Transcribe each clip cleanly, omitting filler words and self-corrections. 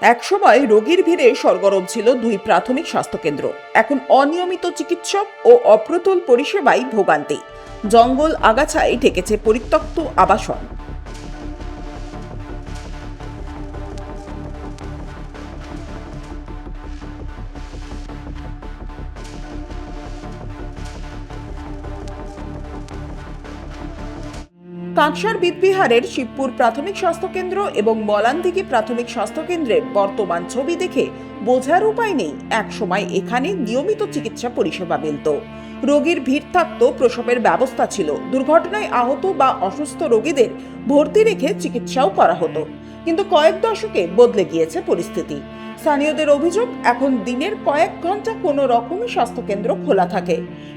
একসময় রোগীর ভিড়ে সরগরম ছিল দুই প্রাথমিক স্বাস্থ্যকেন্দ্র। এখন অনিয়মিত চিকিৎসক ও অপ্রতুল পরিষেবায় ভোগান্তি। জঙ্গল আগাছায় ঢেকেছে পরিত্যক্ত আবাসন। কাঁকসার বিদবিহারের শিবপুর প্রাথমিক স্বাস্থ্যকেন্দ্র এবং মলানদিঘি প্রাথমিক স্বাস্থ্যকেন্দ্রের বর্তমান ছবি দেখে বোঝার উপায় নেই একসময় এখানে নিয়মিত চিকিৎসা পরিষেবা মিলত। রোগীর ভিড় থাকতো, প্রসবের ব্যবস্থা ছিল, দুর্ঘটনায় আহত বা অসুস্থ রোগীদের ভর্তি রেখে চিকিৎসাও করা হতো। কিন্তু কয়েক দশকে বদলে গিয়েছে পরিস্থিতি। স্থানীয়দের অভিযোগ, এখন দিনের কয়েক ঘন্টা কোনো রকমই স্বাস্থ্যকেন্দ্র খোলা থাকে।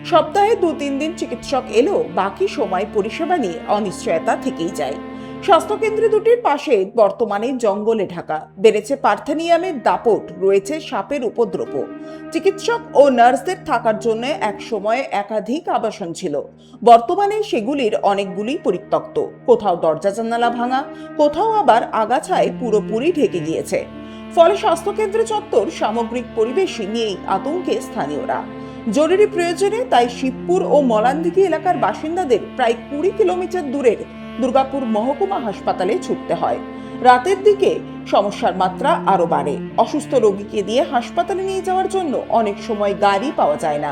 সপ্তাহে 2-3 দিন চিকিৎসক এলেও বাকি সময় পরিষেবা নিয়ে অনিশ্চয়তা থেকেই যায়। স্বাস্থ্যকেন্দ্র দুটির পাশে বর্তমানে জঙ্গলে ঢাকা, বেড়েছে পার্থেনিয়ামের দাপট, রয়েছে সাপের উপদ্রব। চিকিৎসক ও নার্সদের থাকার জন্য এক সময়ে একাধিক আবাসন ছিল, বর্তমানে সেগুলির অনেকগুলি পরিত্যক্ত। কোথাও দরজা জানালা ভাঙা, কোথাও আবার আগাছায় পুরোপুরি ঢেকে গিয়েছে। ফলে স্বাস্থ্যকেন্দ্র চত্বর সামগ্রিক পরিবেশ নিয়েই আতঙ্কে স্থানীয়রা। জরুরি প্রয়োজনে তাই শিবপুর ও মলানদিঘি এলাকার বাসিন্দাদের প্রায় 20 কিলোমিটার দূরের দুর্গাপুর মহকুমা হাসপাতালে ছুটতে হয়। রাতের দিকে সমস্যার মাত্রা আরো বাড়ে। অসুস্থ রোগীকে দিয়ে হাসপাতালে নিয়ে যাওয়ার জন্য অনেক সময় গাড়ি পাওয়া যায় না,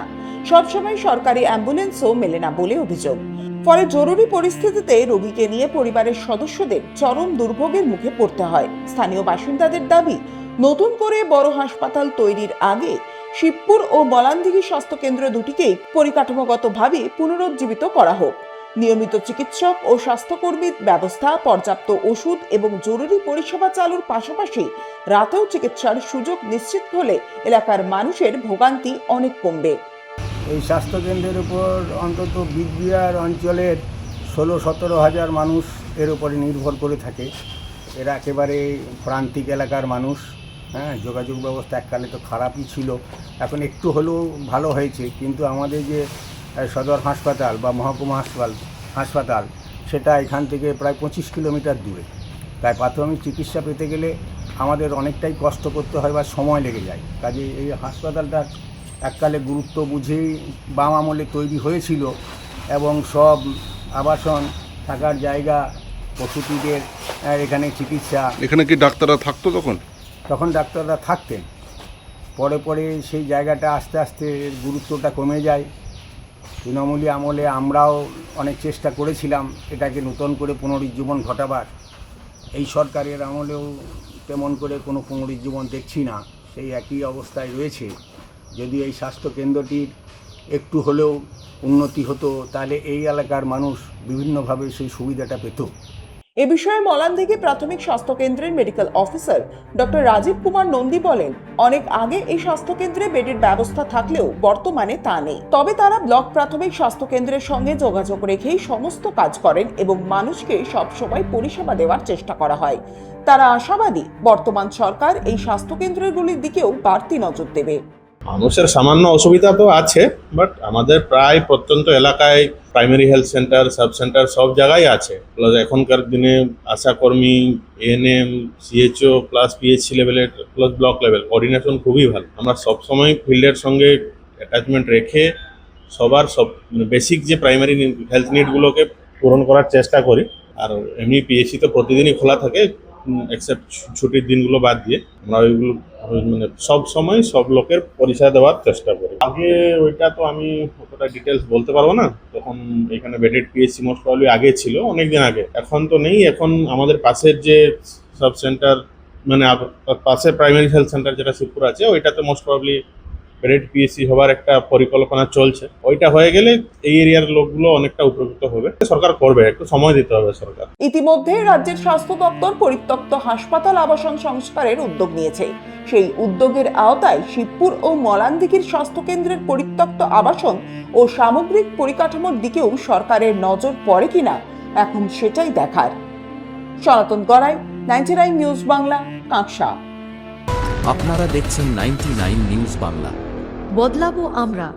সবসময় সরকারি অ্যাম্বুলেন্সও মেলে না বলে অভিযোগ। ফলে জরুরি পরিস্থিতিতে রোগীকে নিয়ে পরিবারের সদস্যদের চরম দুর্ভোগের মুখে পড়তে হয়। স্থানীয় বাসিন্দাদের দাবি, নতুন করে বড় হাসপাতাল তৈরির আগে শিবপুর ও মলানদিঘি স্বাস্থ্যকেন্দ্র দুটিকেই পরিকাঠামোগতভাবে পুনরুজ্জীবিত করা হোক। নিয়মিত চিকিৎসক ও স্বাস্থ্যকর্মীর ব্যবস্থা, পর্যাপ্ত ওষুধ এবং জরুরি পরিষেবা চালুর পাশাপাশি রাতেও চিকিৎসার সুযোগ নিশ্চিত হলে এলাকার মানুষের ভোগান্তি অনেক কমবে। এই স্বাস্থ্যকেন্দ্রের উপর অন্তত বিদবিহার অঞ্চলের 16-17 হাজার মানুষ এর উপরে নির্ভর করে থাকে। এরা একেবারে প্রান্তিক এলাকার মানুষ। যোগাযোগ ব্যবস্থা এককালে তো খারাপই ছিল, এখন একটু হলেও ভালো হয়েছে। কিন্তু আমাদের যে সদর হাসপাতাল বা মহকুমা হাসপাতাল সেটা এখান থেকে প্রায় 25 কিলোমিটার দূরে। তাই প্রাথমিক চিকিৎসা পেতে গেলে আমাদের অনেকটাই কষ্ট করতে হয় বা সময় লেগে যায়। কাজে এই হাসপাতালটা এককালে গুরুত্ব বুঝেই বাম আমলে তৈরি হয়েছিল এবং সব আবাসন, থাকার জায়গা, প্রসূতিদের এখানে চিকিৎসা। এখানে কি ডাক্তাররা থাকতো তখন ডাক্তাররা থাকতেন। পরে পরে সেই জায়গাটা আস্তে আস্তে গুরুত্বটা কমে যায়। তৃণমূলী আমলে আমরাও অনেক চেষ্টা করেছিলাম এটাকে নতুন করে পুনরুজ্জীবন ঘটাবার। এই সরকারের আমলেও তেমন করে কোনো পুনরুজ্জীবন দেখছি না, সেই একই অবস্থায় রয়েছে। যদি এই স্বাস্থ্যকেন্দ্রটির একটু হলেও উন্নতি হতো তাহলে এই এলাকার মানুষ বিভিন্নভাবে সেই সুবিধাটা পেত। এ বিষয়ে মলানদিঘি প্রাথমিক স্বাস্থ্যকেন্দ্রের medical officer doctor Rajib Kumar Nandi বলেন, অনেক আগে এই স্বাস্থ্যকেন্দ্রে বেডের ব্যবস্থা থাকলেও বর্তমানে তা নেই। তবে তারা ব্লক প্রাথমিক স্বাস্থ্যকেন্দ্রের সঙ্গে যোগাযোগ রেখেই সমস্ত কাজ করেন এবং মানুষকে সবসময় পরিষেবা দেওয়ার চেষ্টা করা হয়। তারা আশাবাদী, বর্তমান সরকার এই স্বাস্থ্যকেন্দ্রগুলির দিকেও বাড়তি নজর দেবে। মানুষের সামান্য অসুবিধা তো আছে, বাট আমাদের প্রায় প্রত্যন্ত এলাকায় primary health centre, sub centre সব জায়গায় আছে। প্লাস এখনকার দিনে আশাকর্মী, এএনএম, সিএচও প্লাস পিএইচসি লেভেলের প্লাস ব্লক লেভেল কোঅর্ডিনেশন খুবই ভালো। আমরা সবসময় ফিল্ডের সঙ্গে অ্যাটাচমেন্ট রেখে সবার বেসিক যে প্রাইমারি হেলথ নিডগুলোকে পূরণ করার চেষ্টা করি। আর এমনি পিএইচসি তো প্রতিদিনই খোলা থাকে, এক্সেপ্ট ছুটির দিনগুলো বাদ দিয়ে আমরা ওইগুলো সব সময় সব লোকের পরিষেবা দেওয়ার চেষ্টা করি। আগে ওইটা তো আমি অতটা ডিটেলস বলতে পারবো না, তখন এখানে বেডেড পিএইচসি মোস্ট প্রবাবলি আগে ছিল, অনেকদিন আগে। এখন তো নেই। এখন আমাদের পাশের যে সাব সেন্টার, পাশে প্রাইমারি হেলথ সেন্টার যেটা শিবপুর আছে, ওইটাতে মোস্ট প্রবাবলি বেডেড পিএইচসি হবার একটা পরিকল্পনা চলছে। ওইটা হয়ে গেলে এই এরিয়ার লোকগুলো অনেকটা উপকৃত হবে। সরকার করবে, একটু সময় দিতে হবে সরকার। ইতিমধ্যে রাজ্যের স্বাস্থ্য দপ্তর পরিত্যক্ত হাসপাতাল আবাসন সংস্কারের উদ্যোগ নিয়েছে। সেই উদ্যোগের আওতায় শিবপুর ও মলানদিঘির স্বাস্থ্যকেন্দ্রের পরিত্যক্ত আবাসন ও সামগ্রিক পরিকাঠামোর দিকেও সরকারের নজর পড়ে কিনা এখন সেটাই দেখার। সনাতন গড়াই, 99 নিউজ বাংলা, কাঁকসা। আপনারা দেখছেন 99 নিউজ বাংলা। বদলাবো আমরা।